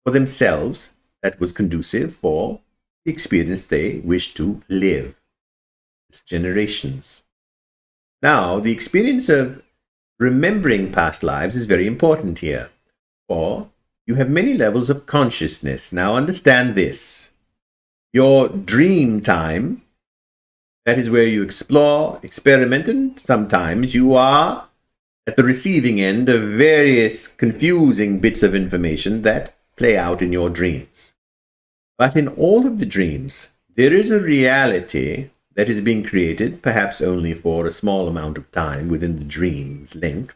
[SPEAKER 3] for themselves that was conducive for the experience they wished to live. It's generations. Now, the experience of remembering past lives is very important here, for you have many levels of consciousness. Now, understand this. Your dream time, that is where you explore, experiment, and sometimes you are at the receiving end of various confusing bits of information that play out in your dreams. But in all of the dreams, there is a reality that is being created, perhaps only for a small amount of time within the dream's length,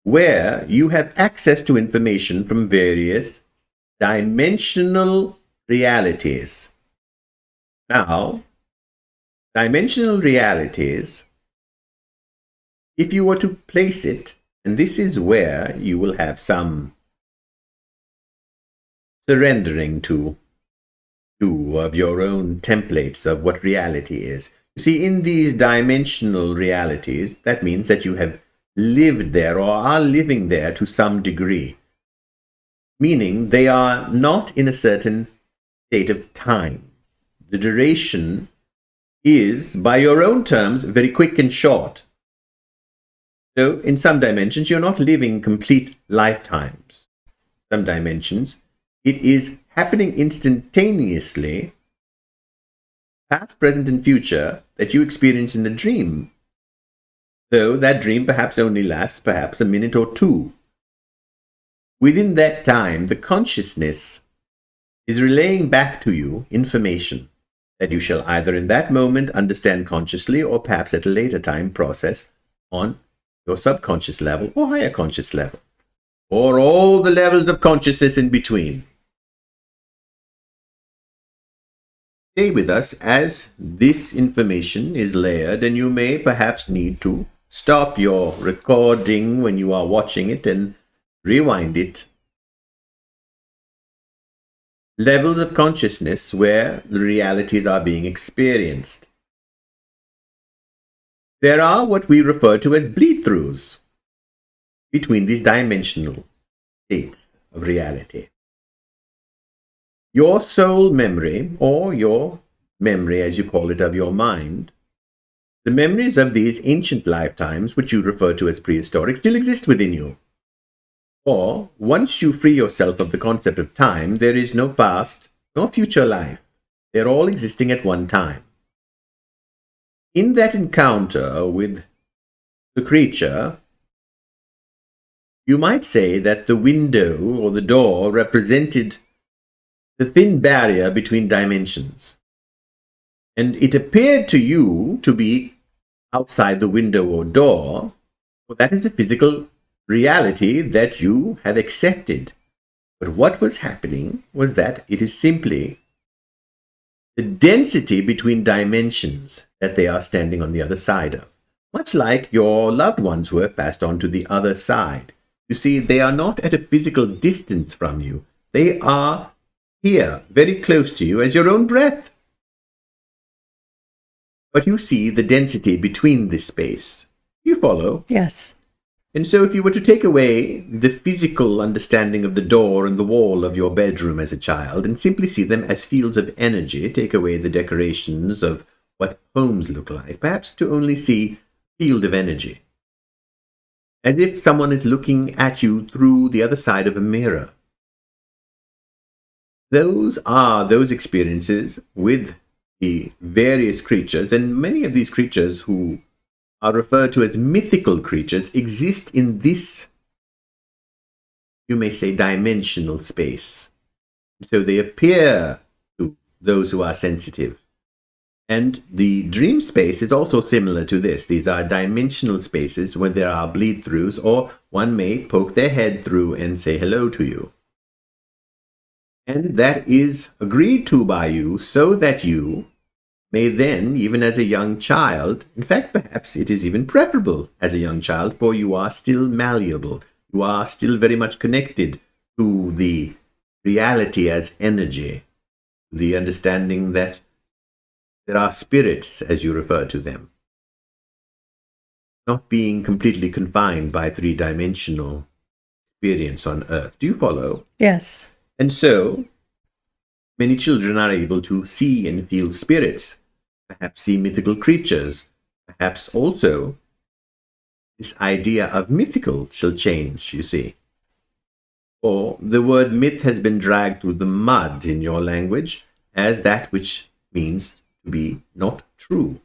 [SPEAKER 3] where you have access to information from various dimensional realities. Now, dimensional realities, if you were to place it, and this is where you will have some surrendering to of your own templates of what reality is. You see, in these dimensional realities, that means that you have lived there or are living there to some degree, meaning they are not in a certain state of time. The duration is, by your own terms, very quick and short. So, in some dimensions, you're not living complete lifetimes. Some dimensions, it is happening instantaneously, past, present, and future, that you experience in the dream, though that dream perhaps only lasts perhaps a minute or two. Within that time, the consciousness is relaying back to you information that you shall either in that moment understand consciously or perhaps at a later time process on your subconscious level or higher conscious level, or all the levels of consciousness in between. Stay with us as this information is layered, and you may perhaps need to stop your recording when you are watching it and rewind it. Levels of consciousness where the realities are being experienced. There are what we refer to as bleed-throughs between these dimensional states of reality. Your soul memory, or your memory as you call it of your mind, the memories of these ancient lifetimes, which you refer to as prehistoric, still exist within you. Or, once you free yourself of the concept of time, there is no past nor future life. They're all existing at one time. In that encounter with the creature, you might say that the window or the door represented the thin barrier between dimensions. And it appeared to you to be outside the window or door, for that is a physical reality that you have accepted. But what was happening was that it is simply the density between dimensions that they are standing on the other side of. Much like your loved ones were passed on to the other side. You see, they are not at a physical distance from you. They are here, very close to you as your own breath. But you see the density between this space. You follow?
[SPEAKER 2] Yes.
[SPEAKER 3] And so if you were to take away the physical understanding of the door and the wall of your bedroom as a child and simply see them as fields of energy, take away the decorations of what homes look like, perhaps to only see field of energy, as if someone is looking at you through the other side of a mirror. Those are those experiences with the various creatures, and many of these creatures who are referred to as mythical creatures exist in this, you may say, dimensional space. So they appear to those who are sensitive. And the dream space is also similar to this. These are dimensional spaces where there are bleed-throughs, or one may poke their head through and say hello to you. And that is agreed to by you so that you may then, even as a young child, in fact, perhaps it is even preferable as a young child, for you are still malleable. You are still very much connected to the reality as energy, the understanding that there are spirits, as you refer to them, not being completely confined by three-dimensional experience on Earth. Do you follow?
[SPEAKER 2] Yes.
[SPEAKER 3] And so, many children are able to see and feel spirits, perhaps see mythical creatures, perhaps also this idea of mythical shall change, you see. Or the word myth has been dragged through the mud in your language as that which means to be not true.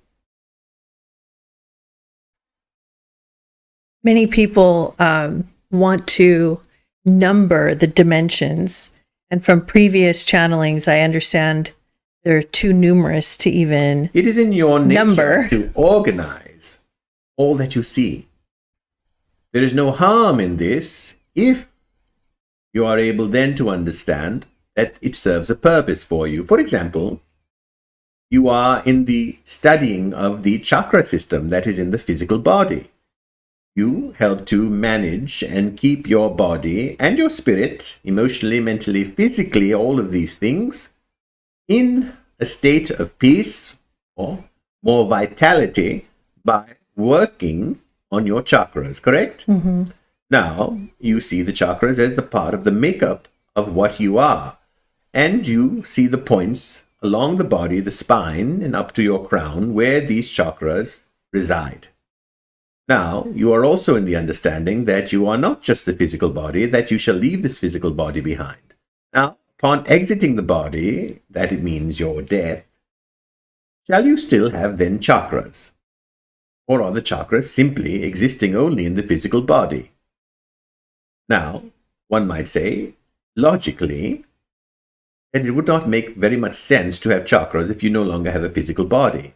[SPEAKER 2] Many people want to number the dimensions. And from previous channelings, I understand they're too numerous to even
[SPEAKER 3] It is in your nature
[SPEAKER 2] number.
[SPEAKER 3] to organize all that you see. There is no harm in this if you are able then to understand that it serves a purpose for you. For example, you are in the studying of the chakra system that is in the physical body. You help to manage and keep your body and your spirit, emotionally, mentally, physically, all of these things, in a state of peace or more vitality by working on your chakras, correct?
[SPEAKER 2] Mm-hmm.
[SPEAKER 3] Now, you see the chakras as the part of the makeup of what you are. And you see the points along the body, the spine, and up to your crown, where these chakras reside. Now, you are also in the understanding that you are not just the physical body, that you shall leave this physical body behind. Now, upon exiting the body, that it means your death, shall you still have then chakras? Or are the chakras simply existing only in the physical body? Now, one might say, logically, that it would not make very much sense to have chakras if you no longer have a physical body.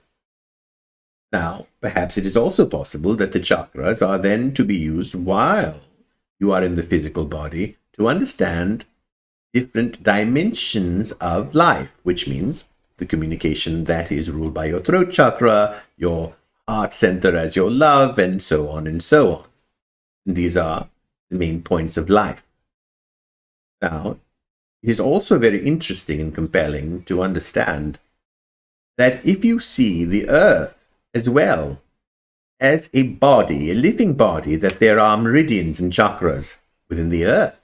[SPEAKER 3] Now, perhaps it is also possible that the chakras are then to be used while you are in the physical body to understand different dimensions of life, which means the communication that is ruled by your throat chakra, your heart center as your love, and so on and so on. And these are the main points of life. Now, it is also very interesting and compelling to understand that if you see the earth as well as a body, a living body, that there are meridians and chakras within the earth.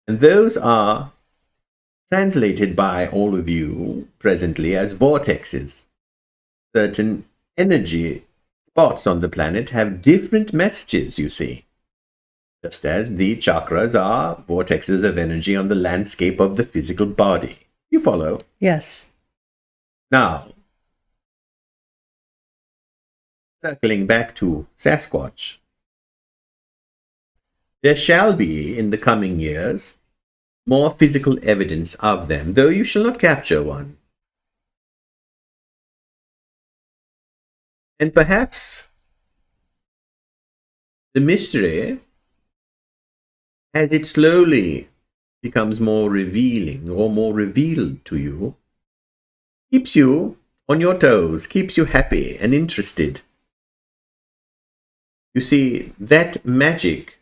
[SPEAKER 3] And those are translated by all of you presently as vortexes. Certain energy spots on the planet have different messages, you see. Just as the chakras are vortexes of energy on the landscape of the physical body. You follow?
[SPEAKER 2] Yes.
[SPEAKER 3] Now, circling back to Sasquatch, there shall be in the coming years more physical evidence of them, though you shall not capture one. And perhaps the mystery, as it slowly becomes more revealing or more revealed to you, keeps you on your toes, keeps you happy and interested. You see, that magic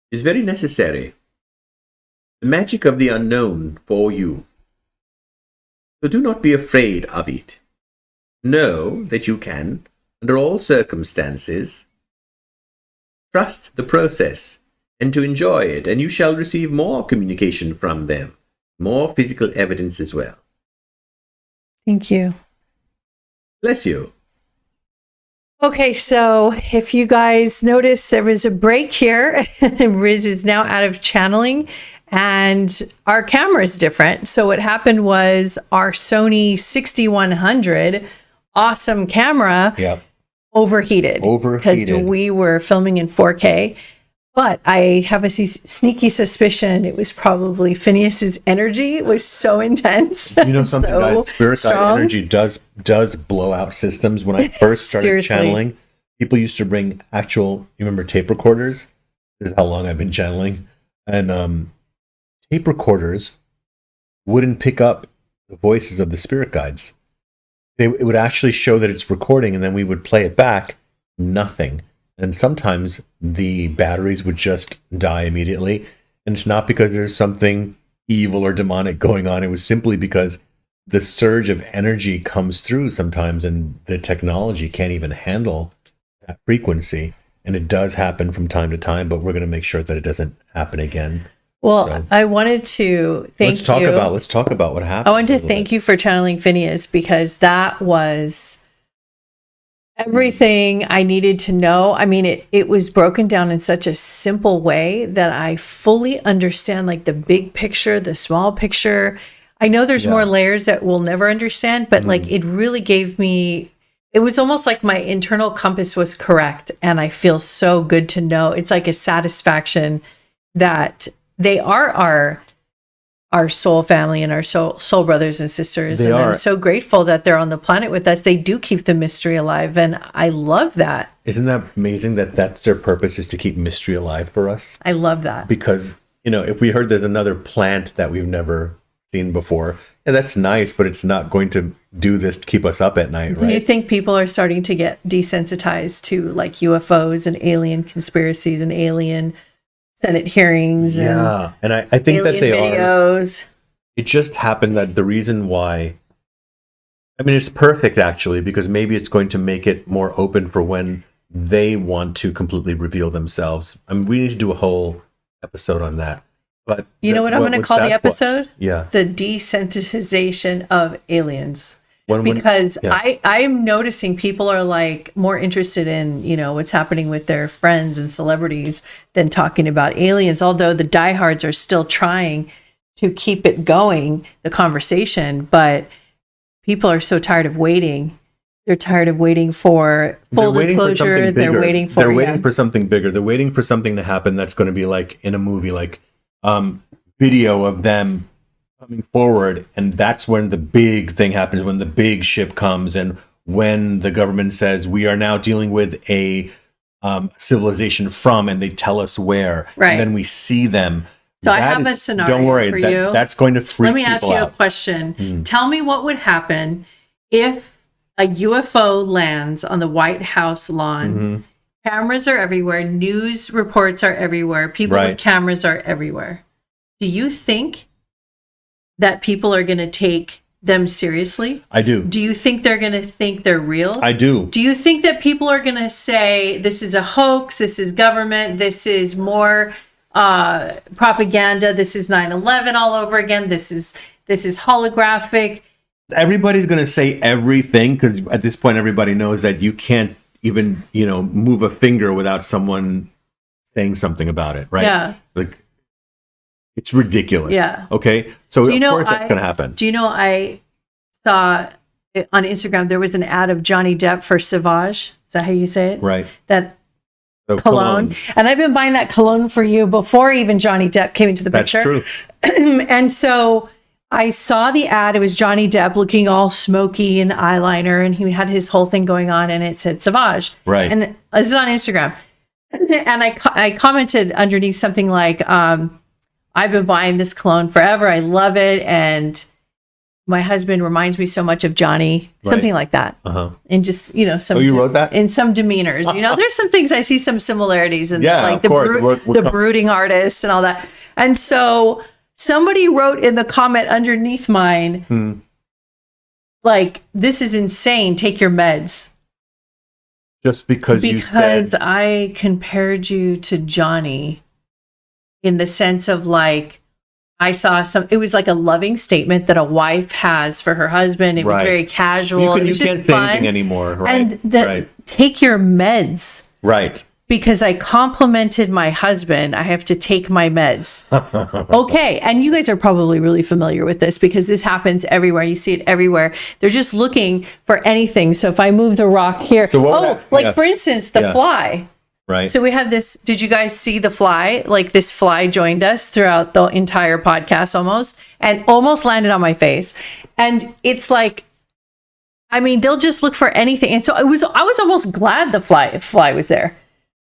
[SPEAKER 3] is very necessary. The magic of the unknown for you. So do not be afraid of it. Know that you can, under all circumstances, trust the process and to enjoy it, and you shall receive more communication from them, more physical evidence as well.
[SPEAKER 2] Thank you.
[SPEAKER 3] Bless you.
[SPEAKER 2] Okay, so if you guys notice, there was a break here. Riz is now out of channeling and our camera is different. So what happened was our Sony 6100, awesome camera, overheated. Because we were filming in 4K. But I have a sneaky suspicion it was probably Phineas's energy. It was so intense.
[SPEAKER 1] You know something, guys? Spirit guide energy does blow out systems. When I first started channeling, people used to bring actual, you remember tape recorders? This is how long I've been channeling. And tape recorders wouldn't pick up the voices of the spirit guides. It would actually show that it's recording, and then we would play it back. Nothing. And sometimes the batteries would just die immediately. And it's not because there's something evil or demonic going on. It was simply because the surge of energy comes through sometimes, and the technology can't even handle that frequency. And it does happen from time to time, but we're going to make sure that it doesn't happen again.
[SPEAKER 2] Well,
[SPEAKER 1] So,
[SPEAKER 2] I wanted to thank
[SPEAKER 1] let's talk
[SPEAKER 2] you.
[SPEAKER 1] about what happened.
[SPEAKER 2] I wanted to thank you for channeling Phineas, because that was everything I needed to know. I mean, it was broken down in such a simple way that I fully understand, like, the big picture, the small picture. I know there's more layers that we'll never understand, but like, it really gave me, it was almost like my internal compass was correct. And I feel so good to know. It's like a satisfaction that they are our soul family and our soul brothers and sisters.
[SPEAKER 1] They
[SPEAKER 2] and
[SPEAKER 1] are.
[SPEAKER 2] I'm so grateful that they're on the planet with us. They do keep the mystery alive. And I love that.
[SPEAKER 1] Isn't that amazing that that's their purpose, is to keep mystery alive for us?
[SPEAKER 2] I love that.
[SPEAKER 1] Because, if we heard there's another plant that we've never seen before, and that's nice, but it's not going to do this to keep us up at night,
[SPEAKER 2] Do you
[SPEAKER 1] right?
[SPEAKER 2] think people are starting to get desensitized to like UFOs and alien conspiracies and alien Senate hearings
[SPEAKER 1] Yeah, and I think that
[SPEAKER 2] alien
[SPEAKER 1] they are.
[SPEAKER 2] videos?
[SPEAKER 1] It just happened that the reason why, I mean, it's perfect actually, because maybe it's going to make it more open for when they want to completely reveal themselves. I mean, we need to do a whole episode on that. But
[SPEAKER 2] You know what I'm going to call the
[SPEAKER 1] Sasquatch?
[SPEAKER 2] episode?
[SPEAKER 1] Yeah.
[SPEAKER 2] The desensitization of aliens.
[SPEAKER 1] When-
[SPEAKER 2] Because
[SPEAKER 1] yeah.
[SPEAKER 2] I'm noticing people are like more interested in, what's happening with their friends and celebrities than talking about aliens, although the diehards are still trying to keep it going, the conversation. But people are so tired of waiting. They're tired of waiting for full disclosure. They're waiting for
[SPEAKER 1] for something bigger. They're waiting for something to happen that's going to be like in a movie, like video of them coming forward, and that's when the big thing happens, when the big ship comes, and when the government says we are now dealing with a civilization from, and they tell us where,
[SPEAKER 2] Right.
[SPEAKER 1] and then we see them.
[SPEAKER 2] So I
[SPEAKER 1] That
[SPEAKER 2] have a
[SPEAKER 1] is-
[SPEAKER 2] scenario
[SPEAKER 1] Don't worry,
[SPEAKER 2] for you.
[SPEAKER 1] that's going to freak
[SPEAKER 2] Let me ask
[SPEAKER 1] people
[SPEAKER 2] you a
[SPEAKER 1] out.
[SPEAKER 2] question. Tell me what would happen if a UFO lands on the White House lawn.
[SPEAKER 1] Mm-hmm.
[SPEAKER 2] Cameras are everywhere. News reports are everywhere. People
[SPEAKER 1] Right.
[SPEAKER 2] with cameras are everywhere. Do you think that people are going to take them seriously?
[SPEAKER 1] I do.
[SPEAKER 2] Do you think they're going to think they're real?
[SPEAKER 1] I do.
[SPEAKER 2] Do you think that people are going to say this is a hoax, this is government, this is more propaganda, this is 9/11 all over again, this is holographic?
[SPEAKER 1] Everybody's going to say everything, because at this point everybody knows that you can't even move a finger without someone saying something about it, right?
[SPEAKER 2] Yeah.
[SPEAKER 1] Like, it's ridiculous.
[SPEAKER 2] Yeah.
[SPEAKER 1] Okay, so
[SPEAKER 2] Do you
[SPEAKER 1] of
[SPEAKER 2] know
[SPEAKER 1] course that's going to happen.
[SPEAKER 2] Do you know I saw on Instagram there was an ad of Johnny Depp for Sauvage? Is that how you say it?
[SPEAKER 1] Right.
[SPEAKER 2] That
[SPEAKER 1] So
[SPEAKER 2] cologne. And I've been buying that cologne for you before even Johnny Depp came into the
[SPEAKER 1] That's
[SPEAKER 2] picture.
[SPEAKER 1] true.
[SPEAKER 2] And so I saw the ad. It was Johnny Depp looking all smoky and eyeliner, and he had his whole thing going on, and it said Sauvage.
[SPEAKER 1] Right.
[SPEAKER 2] And this is on Instagram. And I commented underneath something like, I've been buying this cologne forever. I love it. And my husband reminds me so much of Johnny, something like that.
[SPEAKER 1] Uh-huh.
[SPEAKER 2] And just, some.
[SPEAKER 1] Oh, you wrote that?
[SPEAKER 2] In some demeanors. There's some things I see some similarities in,
[SPEAKER 1] Yeah,
[SPEAKER 2] like
[SPEAKER 1] of course.
[SPEAKER 2] the brooding artist and all that. And so somebody wrote in the comment underneath mine, like, this is insane. Take your meds.
[SPEAKER 1] Just because you
[SPEAKER 2] Because
[SPEAKER 1] said,
[SPEAKER 2] I compared you to Johnny in the sense of, like, I saw it was like a loving statement that a wife has for her husband. It was
[SPEAKER 1] Right.
[SPEAKER 2] very casual. It was
[SPEAKER 1] you can't
[SPEAKER 2] just
[SPEAKER 1] say
[SPEAKER 2] fun.
[SPEAKER 1] anything anymore, right?
[SPEAKER 2] And that
[SPEAKER 1] right.
[SPEAKER 2] take your meds.
[SPEAKER 1] Right.
[SPEAKER 2] Because I complimented my husband, I have to take my meds. Okay. And you guys are probably really familiar with this because this happens everywhere. You see it everywhere. They're just looking for anything. So if I move the rock here,
[SPEAKER 1] So what would that- yeah.
[SPEAKER 2] for instance, the fly.
[SPEAKER 1] Right.
[SPEAKER 2] So we had this. Did you guys see the fly? Like, this fly joined us throughout the entire podcast and almost landed on my face. And it's like, I mean, they'll just look for anything. And so I was almost glad the fly was there.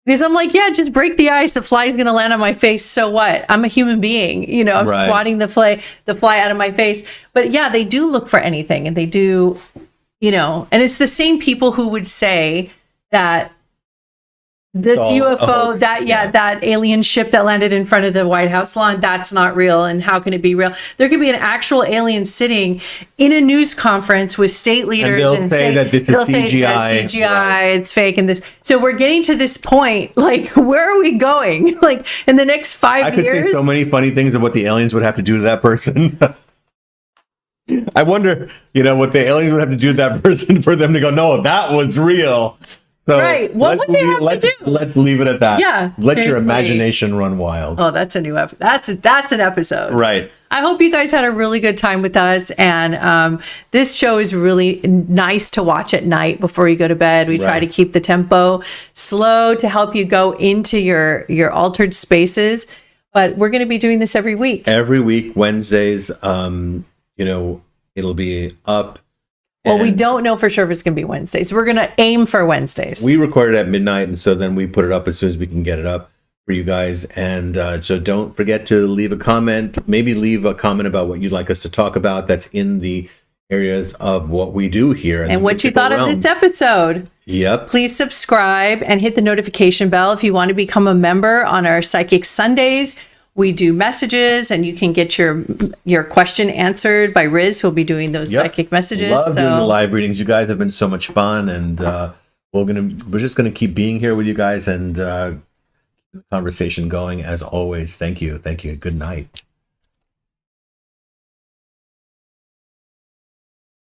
[SPEAKER 2] Because I'm like, yeah, just break the ice. The fly's going to land on my face. So what? I'm a human being. You know, I'm swatting the fly out of my face. But yeah, they do look for anything, and they do, you know, and it's the same people who would say that this UFO, that alien ship that landed in front of the White House lawn, that's not real. And how can it be real? There could be an actual alien sitting in a news conference with state leaders,
[SPEAKER 1] and they'll say that this is CGI.
[SPEAKER 2] CGI, it's fake, and this. So we're getting to this point. Like, where are we going? Like, in the next 5 years?
[SPEAKER 1] I could say so many funny things of what the aliens would have to do to that person. I wonder, you know, what the aliens would have to do to that person for them to go, no, that was real. So
[SPEAKER 2] right. What would they have to do?
[SPEAKER 1] Let's leave it at that.
[SPEAKER 2] Yeah.
[SPEAKER 1] Let your imagination run wild.
[SPEAKER 2] Oh, that's a new episode. That's an episode.
[SPEAKER 1] Right.
[SPEAKER 2] I hope you guys had a really good time with us. And this show is really nice to watch at night before you go to bed. We try to keep the tempo slow to help you go into your altered spaces. But we're going to be doing this every week.
[SPEAKER 1] Every week, Wednesdays. You know, it'll be up.
[SPEAKER 2] Well, we don't know for sure if it's going to be Wednesdays. We're going to aim for Wednesdays.
[SPEAKER 1] We record it at midnight, and so then we put it up as soon as we can get it up for you guys. And so don't forget to leave a comment. Maybe leave a comment about what you'd like us to talk about that's in the areas of what we do here.
[SPEAKER 2] And what you thought of this episode.
[SPEAKER 1] Yep.
[SPEAKER 2] Please subscribe and hit the notification bell if you want to become a member on our Psychic Sundays. We do messages, and you can get your question answered by Riz, who'll be doing those psychic messages.
[SPEAKER 1] Love doing the live readings. You guys have been so much fun, and we're just gonna keep being here with you guys and the conversation going as always. Thank you. Good night.